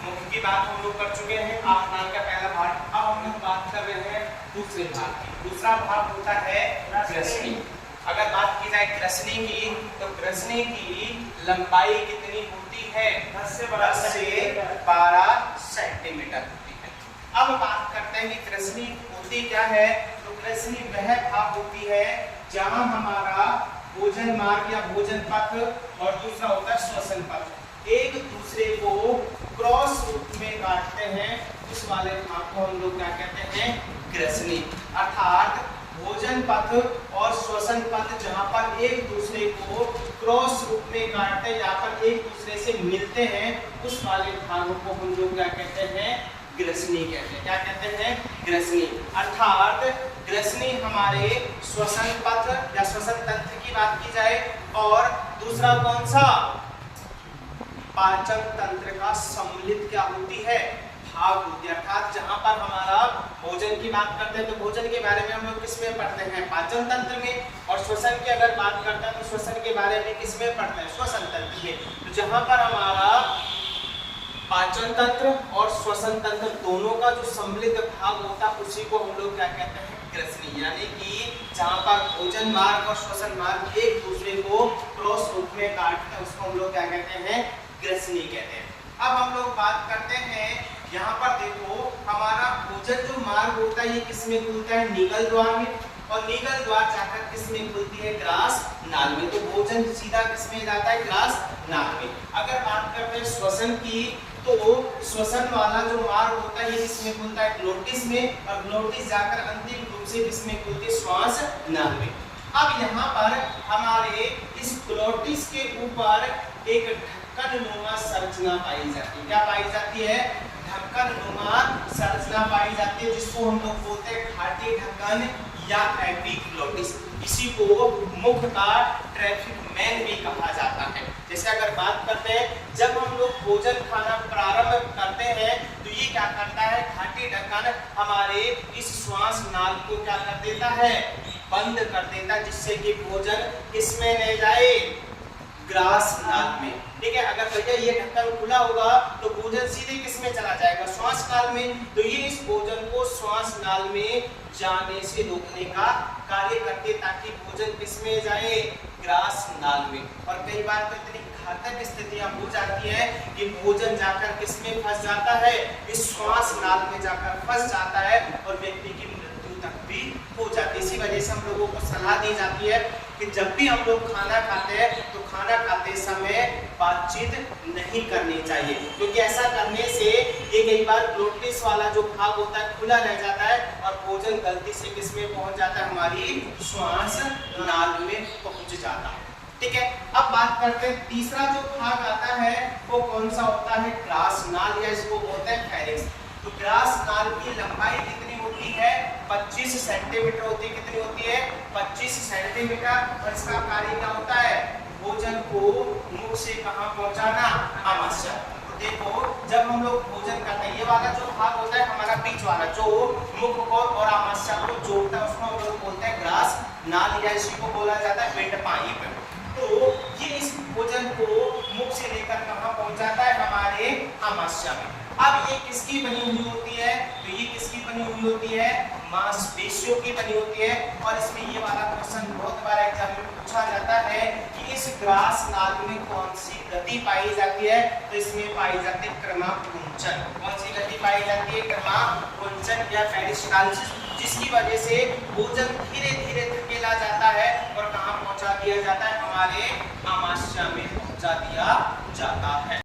मुख की बात हम लोग कर चुके हैं, आहार का पहला भाग। अब हम लोग बात कर रहे हैं दूसरे भाग की। दूसरा भाग होता है ग्रसनी। अगर बात की जाए ग्रसनी की, तो ग्रसनी की लंबाई कितनी होती है? 10 से 12 सेंटीमीटर होती है। अब बात करते हैं कि ग्रसनी होती क्या है। तो ग्रसनी वह भाग होती है जहां हमारा भोजन मार्ग या भोजन पथ और दूसरा होता है श्वसन पथ एक दूसरे को क्रॉस रूप में काटते हैं, उस वाले भाग को हम लोग क्या कहते हैं? ग्रसनी। अर्थात भोजन पथ और श्वसन पथ जहां पर एक दूसरे को क्रॉस रूप में काटते हैं या पर एक दूसरे से मिलते हैं, उस वाले भागों को हम लोग क्या कहते हैं? ग्रसनी कहते हैं। क्या कहते हैं? ग्रसनी। अर्थात ग्रसनी हमारे श्वसन पथ या श्वसन तंत्र की बात की जाए, और दूसरा कौन सा? पाचन तंत्र का सम्मिलित क्या होती है? भाग होती है। अर्थात जहां पर हमारा भोजन की बात करते हैं तो भोजन के बारे में हम लोग किसमें पढ़ते हैं? पाचन तंत्र में। और श्वसन की अगर बात करते हैं तो श्वसन के बारे में किसमें पढ़ते हैं? श्वसन तंत्र में। तो जहां पर हमारा पाचन तंत्र और श्वसन तंत्र दोनों का जो सम्मिलित भाग होता है उसी को हम लोग क्या कहते हैं? ग्रसनी। यानी कि जहां पर भोजन मार्ग और श्वसन मार्ग एक दूसरे को क्रॉस रूप में काटते हैं उसको हम लोग क्या कहते हैं? ग्रसनी कहते हैं। अब हम लोग बात करते हैं, यहाँ पर देखो हमारा भोजन जो मार्ग होता है ये किसमें खुलता है? नीगल द्वार में। और नीगल द्वार जाकर किसमें खुलती है? ग्रास नाल में। तो भोजन सीधा किसमें जाता है? ग्रास नाल में। अगर बात करते हैं श्वसन की, तो श्वसन वाला जो मार्ग होता है ये किसमें खुलता है? ग्लोटिस में। और ग्लोटिस जाकर अंतिम रूप से किसमें खुलती है? श्वास नाल में। अब यहाँ पर हमारे इस ग्लोटिस के ऊपर एक ढक्कननुमा संरचना पाई जाती है। क्या पाई जाती है? ढक्कननुमा संरचना पाई जाती है, जिसको हम लोग बोलते हैं घाटी ढक्कन या एपिग्लोटिस। इसी को मुख का ट्रैफिक मैन भी कहा जाता है। जैसे अगर बात करते हैं, जब हम लोग भोजन खाना प्रारंभ करते हैं तो ये क्या करता है? घाटी ढक्कन हमारे इस श्वास नाल को क्या कर देता है? बंद कर देता है, जिससे कि भोजन किसमें ले जाए? ग्रास नाल में। ठीक है। अगर भैया ये ढक्कन खुला होगा तो भोजन सीधे किसमें चला जाएगा? श्वास नाल में। तो ये इस भोजन को श्वास नाल में जाने से रोकने का कार्य करते, ताकि भोजन किसमें जाए? ग्रास नाल में। और कई बार तो इतनी घातक स्थितियां हो जाती है कि भोजन जाकर किसमें फंस जाता है? इस श्वास नाल में जाकर फंस जाता है और व्यक्ति की मृत्यु तक भी हो जाती है। इसी वजह से हम लोगों को सलाह दी जाती है कि जब भी हम लोग खाना खाते हैं तो खाना खाते समय बातचीत नहीं करनी चाहिए, क्योंकि ऐसा करने से ये कई बार ग्लोटिस वाला जो भाग होता है खुला रह जाता है और भोजन गलती से किसमें पहुंच जाता है? हमारी श्वास नाल में पहुंच जाता है। ठीक है। अब बात करते हैं तीसरा जो भाग आता है वो कौन सा होता है? ग्रास नाल, या इसको बोलते हैं फेरिंक्स। तो ग्रास नाल की लंबाई कितनी होती है? 25 सेंटीमीटर होती है। कितनी होती है? 25 सेंटीमीटर। और इसका कार्य क्या होता है? भोजन को मुख से कहां पहुंचाना? आमाशय। तो देखो जब हम लोग भोजन करते हैं, ये वाला जो भाग होता है हमारा बीच वाला जो मुख को और आमाशय को जोड़ता है उसको हम लोग बोलते हैं ग्रास नाल, या इसी को बोला जाता है विंड पाइप। तो ये इस भोजन को मुख से लेकर कहां पहुंचाता है? हमारे आमाशय में। अब ये किसकी बनी हुई होती है? तो ये किसकी बनी हुई होती है? मांसपेशियों की बनी होती है। और इसमें ये वाला क्वेश्चन बहुत बार एग्जाम में पूछा जाता है कि इस ग्रास नाल में कौन सी गति पाई जाती है? तो इसमें पाई जाती है क्रमाकुंचन। कौन सी गति पाई जाती है? क्रमाकुंचन या पेरिस्टाल्सिस, जिसकी वजह से भोजन धीरे धीरे धकेला जाता है और कहां पहुंचा दिया जाता है? हमारे आमाशय में पहुंचा दिया जाता है।